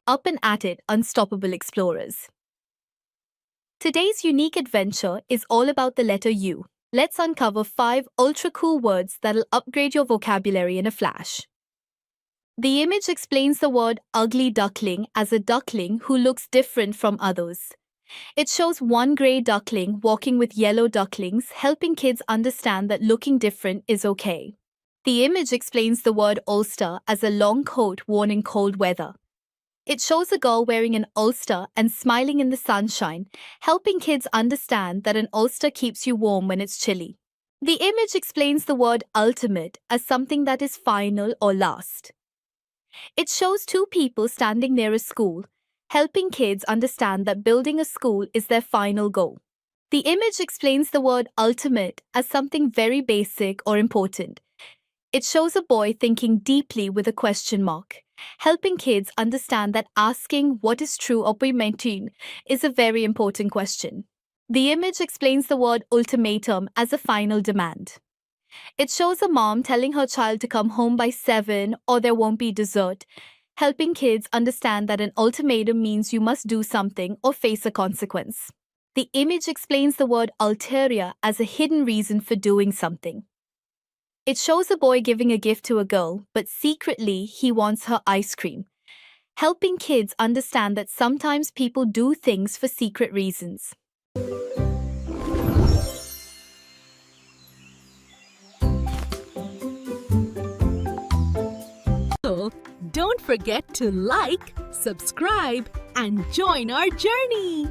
up and at it, unstoppable explorers. Today's unique adventure is all about the letter U. Let's uncover 5 ultra-cool words that'll upgrade your vocabulary in a flash. The image explains the word ugly duckling as a duckling who looks different from others. It shows one grey duckling walking with yellow ducklings, helping kids understand that looking different is okay. The image explains the word Ulster as a long coat worn in cold weather. It shows a girl wearing an ulster and smiling in the sunshine, helping kids understand that an ulster keeps you warm when it's chilly. The image explains the word ultimate as something that is final or last. It shows 2 people standing near a school, helping kids understand that building a school is their final goal. The image explains the word ultimate as something very basic or important. It shows a boy thinking deeply with a question mark, helping kids understand that asking what is true or maintain is a very important question. The image explains the word ultimatum as a final demand. It shows a mom telling her child to come home by 7 or there won't be dessert, helping kids understand that an ultimatum means you must do something or face a consequence. The image explains the word ulterior as a hidden reason for doing something. It shows a boy giving a gift to a girl, but secretly he wants her ice cream, helping kids understand that sometimes people do things for secret reasons. So, don't forget to like, subscribe, and join our journey.